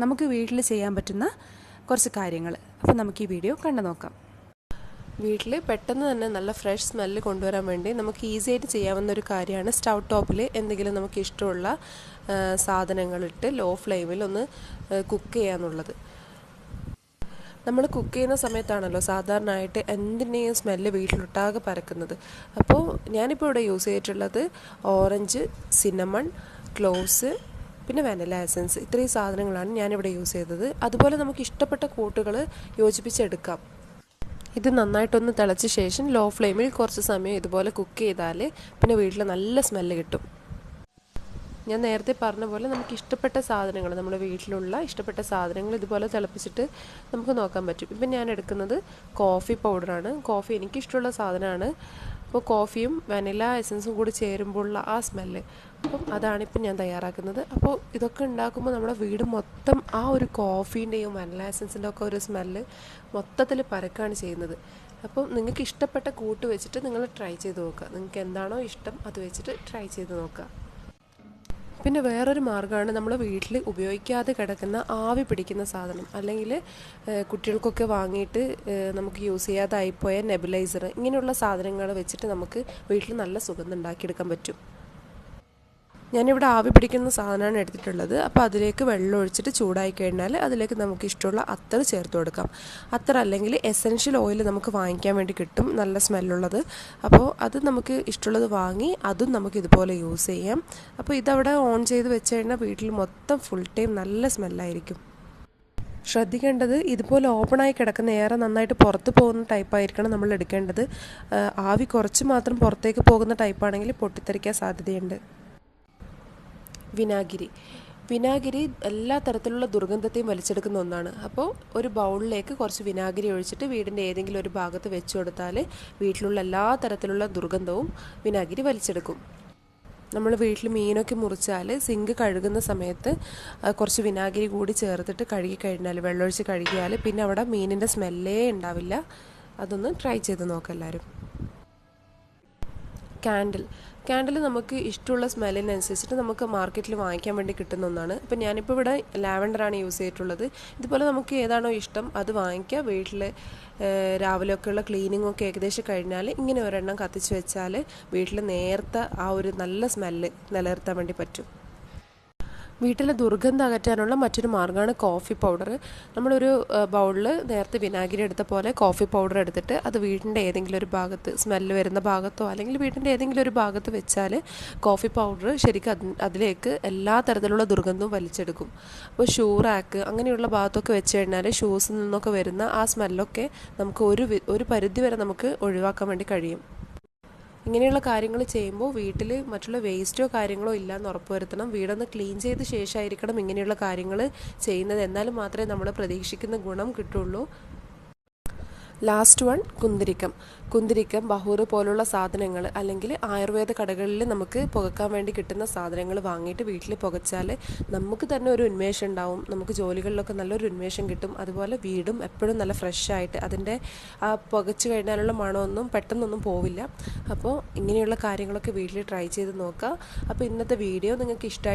നമുക്ക് വീട്ടിൽ ചെയ്യാൻ പറ്റുന്ന കുറച്ച് കാര്യങ്ങൾ. അപ്പോൾ നമുക്ക് ഈ വീഡിയോ കണ്ടു നോക്കാം. വീട്ടിൽ പെട്ടെന്ന് തന്നെ നല്ല ഫ്രഷ് സ്മെല്ല് കൊണ്ടുവരാൻ വേണ്ടി നമുക്ക് ഈസി ആയിട്ട് ചെയ്യാവുന്ന ഒരു കാര്യമാണ് സ്റ്റൗ ടോപ്പിൽ എന്തെങ്കിലും നമുക്ക് ഇഷ്ടമുള്ള സാധനങ്ങളിട്ട് ലോ ഫ്ലെയിമിൽ ഒന്ന് കുക്ക് ചെയ്യാന്നുള്ളത്. നമ്മൾ കുക്ക് ചെയ്യുന്ന സമയത്താണല്ലോ സാധാരണയായിട്ട് എന്തിൻ്റെയും സ്മെല്ല് വീട്ടിലൊട്ടാകെ പരക്കുന്നത്. അപ്പോൾ ഞാനിപ്പോൾ ഇവിടെ യൂസ് ചെയ്തിട്ടുള്ളത് ഓറഞ്ച്, സിനമൺ, ക്ലോവ്സ്, പിന്നെ വാനില എസൻസ്, ഇത്രയും സാധനങ്ങളാണ് ഞാനിവിടെ യൂസ് ചെയ്തത്. അതുപോലെ നമുക്ക് ഇഷ്ടപ്പെട്ട കൂട്ടുകൾ യോജിപ്പിച്ചെടുക്കാം. ഇത് നന്നായിട്ടൊന്ന് തിളച്ച ശേഷം ലോ ഫ്ലെയിമിൽ കുറച്ച് സമയം ഇതുപോലെ കുക്ക് ചെയ്താൽ പിന്നെ വീട്ടിൽ നല്ല സ്മെല്ല് കിട്ടും. ഞാൻ നേരത്തെ പറഞ്ഞ പോലെ നമുക്ക് ഇഷ്ടപ്പെട്ട സാധനങ്ങൾ, നമ്മുടെ വീട്ടിലുള്ള ഇഷ്ടപ്പെട്ട സാധനങ്ങൾ ഇതുപോലെ തിളപ്പിച്ചിട്ട് നമുക്ക് നോക്കാൻ പറ്റും. ഇപ്പം ഞാൻ എടുക്കുന്നത് കോഫി പൗഡറാണ്. കോഫി എനിക്കിഷ്ടമുള്ള സാധനമാണ്. അപ്പോൾ കോഫിയും വാനില എസൻസും കൂടി ചേരുമ്പോഴുള്ള ആ സ്മെല്ല്, അപ്പം അതാണിപ്പം ഞാൻ തയ്യാറാക്കുന്നത്. അപ്പോൾ ഇതൊക്കെ ഉണ്ടാക്കുമ്പോൾ നമ്മുടെ വീട് മൊത്തം ആ ഒരു കോഫീൻ്റെയും വാനില എസൻസിൻ്റെ ഒക്കെ ഒരു സ്മെല്ല് മൊത്തത്തിൽ പരക്കാണ് ചെയ്യുന്നത്. അപ്പം നിങ്ങൾക്ക് ഇഷ്ടപ്പെട്ട കൂട്ട് വെച്ചിട്ട് നിങ്ങൾ ട്രൈ ചെയ്ത് നോക്കുക. നിങ്ങൾക്ക് എന്താണോ ഇഷ്ടം അത് വെച്ചിട്ട് ട്രൈ ചെയ്ത് നോക്കുക. പിന്നെ വേറൊരു മാർഗ്ഗമാണ് നമ്മൾ വീട്ടിൽ ഉപയോഗിക്കാതെ കിടക്കുന്ന ആവി പിടിക്കുന്ന സാധനം, അല്ലെങ്കിൽ കുട്ടികൾക്കൊക്കെ വാങ്ങിയിട്ട് നമുക്ക് യൂസ് ചെയ്യാതായിപ്പോയ നെബുലൈസർ, ഇങ്ങനെയുള്ള സാധനങ്ങൾ വെച്ചിട്ട് നമുക്ക് വീട്ടിൽ നല്ല സുഗന്ധം ഉണ്ടാക്കിയെടുക്കാൻ പറ്റും. ഞാനിവിടെ ആവി പിടിക്കുന്ന സാധനമാണ് എടുത്തിട്ടുള്ളത്. അപ്പോൾ അതിലേക്ക് വെള്ളം ഒഴിച്ചിട്ട് ചൂടായി കഴിഞ്ഞാൽ അതിലേക്ക് നമുക്ക് ഇഷ്ടമുള്ള അത്തർ ചേർത്ത് കൊടുക്കാം. അത്തർ അല്ലെങ്കിൽ എസൻഷ്യൽ ഓയിൽ നമുക്ക് വാങ്ങിക്കാൻ വേണ്ടി കിട്ടും, നല്ല സ്മെല്ലുള്ളത്. അപ്പോൾ അത് നമുക്ക് ഇഷ്ടമുള്ളത് വാങ്ങി അതും നമുക്ക് ഇതുപോലെ യൂസ് ചെയ്യാം. അപ്പോൾ ഇതവിടെ ഓൺ ചെയ്ത് വെച്ച് കഴിഞ്ഞാൽ വീട്ടിൽ മൊത്തം ഫുൾ ടൈം നല്ല സ്മെല്ലായിരിക്കും. ശ്രദ്ധിക്കേണ്ടത്, ഇതുപോലെ ഓപ്പണായി കിടക്കുന്ന എയർ നന്നായിട്ട് പുറത്ത് പോകുന്ന ടൈപ്പായിരിക്കണം നമ്മൾ എടുക്കേണ്ടത്. ആവി കുറച്ച് മാത്രം പുറത്തേക്ക് പോകുന്ന ടൈപ്പാണെങ്കിൽ പൊട്ടിത്തെറിക്കാൻ സാധ്യതയുണ്ട്. വിനാഗിരി എല്ലാ തരത്തിലുള്ള ദുർഗന്ധത്തെയും വലിച്ചെടുക്കുന്ന ഒന്നാണ്. അപ്പോൾ ഒരു ബൗളിലേക്ക് കുറച്ച് വിനാഗിരി ഒഴിച്ചിട്ട് വീടിൻ്റെ ഏതെങ്കിലും ഒരു ഭാഗത്ത് വെച്ച് കൊടുത്താൽ വീട്ടിലുള്ള എല്ലാ തരത്തിലുള്ള ദുർഗന്ധവും വിനാഗിരി വലിച്ചെടുക്കും. നമ്മൾ വീട്ടിൽ മീനൊക്കെ മുറിച്ചാൽ സിങ്ക് കഴുകുന്ന സമയത്ത് കുറച്ച് വിനാഗിരി കൂടി ചേർത്തിട്ട് കഴുകി കഴിഞ്ഞാൽ, വെള്ളമൊഴിച്ച് കഴുകിയാൽ പിന്നെ അവിടെ മീനിൻ്റെ സ്മെല്ലേ ഉണ്ടാവില്ല. അതൊന്ന് ട്രൈ ചെയ്ത് നോക്കാം എല്ലാവരും. ക്യാൻഡിൽ നമുക്ക് ഇഷ്ടമുള്ള സ്മെല്ലിനനുസരിച്ചിട്ട് നമുക്ക് മാർക്കറ്റിൽ വാങ്ങിക്കാൻ വേണ്ടി കിട്ടുന്ന ഒന്നാണ്. അപ്പോൾ ഞാനിപ്പോൾ ഇവിടെ ലാവൻഡറാണ് യൂസ് ചെയ്തിട്ടുള്ളത്. ഇതുപോലെ നമുക്ക് ഏതാണോ ഇഷ്ടം അത് വാങ്ങിക്കുക. വീട്ടിൽ രാവിലെയൊക്കെയുള്ള ക്ലീനിങ്ങൊക്കെ ഏകദേശം കഴിഞ്ഞാൽ ഇങ്ങനെ ഒരെണ്ണം കത്തിച്ച് വെച്ചാൽ വീട്ടിൽ നേരത്തെ ആ ഒരു നല്ല സ്മെല്ല് നിലനിർത്താൻ വേണ്ടി പറ്റും. വീട്ടിലെ ദുർഗന്ധം അകറ്റാനുള്ള മറ്റൊരു മാർഗ്ഗമാണ് കോഫി പൗഡർ. നമ്മളൊരു ബൗളിൽ നേരത്തെ വിനാഗിരി എടുത്ത പോലെ കോഫി പൗഡർ എടുത്തിട്ട് അത് വീടിൻ്റെ ഏതെങ്കിലും ഒരു ഭാഗത്ത്, സ്മെല്ല് വരുന്ന ഭാഗത്തോ അല്ലെങ്കിൽ വീടിൻ്റെ ഏതെങ്കിലും ഒരു ഭാഗത്ത് വെച്ചാൽ കോഫി പൗഡർ ശരിക്കും അതിലേക്ക് എല്ലാ തരത്തിലുള്ള ദുർഗന്ധവും വലിച്ചെടുക്കും. അപ്പോൾ ഷൂ റാക്ക് അങ്ങനെയുള്ള ഭാഗത്തൊക്കെ വെച്ച് കഴിഞ്ഞാൽ ഷൂസിൽ നിന്നൊക്കെ വരുന്ന ആ സ്മെല്ലൊക്കെ നമുക്ക് ഒരു പരിധി വരെ നമുക്ക് ഒഴിവാക്കാൻ വേണ്ടി കഴിയും. ഇങ്ങനെയുള്ള കാര്യങ്ങൾ ചെയ്യുമ്പോൾ വീട്ടിൽ മറ്റുള്ള വേസ്റ്റോ കാര്യങ്ങളോ ഇല്ലയെന്ന് ഉറപ്പുവരുത്തണം. വീടൊന്ന് ക്ലീൻ ചെയ്ത ശേഷമായിരിക്കണം ഇങ്ങനെയുള്ള കാര്യങ്ങൾ ചെയ്യുന്നത്. എന്നാലും മാത്രമേ നമ്മൾ പ്രതീക്ഷിക്കുന്ന ഗുണം കിട്ടുള്ളൂ. ലാസ്റ്റ് വൺ, കുന്തിരിക്കം, ബഹൂറ് പോലുള്ള സാധനങ്ങൾ അല്ലെങ്കിൽ ആയുർവേദ കടകളിൽ നമുക്ക് പുകക്കാൻ വേണ്ടി കിട്ടുന്ന സാധനങ്ങൾ വാങ്ങിയിട്ട് വീട്ടിൽ പുകച്ചാൽ നമുക്ക് തന്നെ ഒരു ഉന്മേഷം ഉണ്ടാവും. നമുക്ക് ജോലികളിലൊക്കെ നല്ലൊരു ഉന്മേഷം കിട്ടും. അതുപോലെ വീടും എപ്പോഴും നല്ല ഫ്രഷായിട്ട്, അതിൻ്റെ ആ പുകച്ച് കഴിഞ്ഞാലുള്ള മണമൊന്നും പെട്ടെന്നൊന്നും പോവില്ല. അപ്പോൾ ഇങ്ങനെയുള്ള കാര്യങ്ങളൊക്കെ വീട്ടിൽ ട്രൈ ചെയ്ത് നോക്കുക. അപ്പോൾ ഇന്നത്തെ വീഡിയോ നിങ്ങൾക്ക് ഇഷ്ടമായി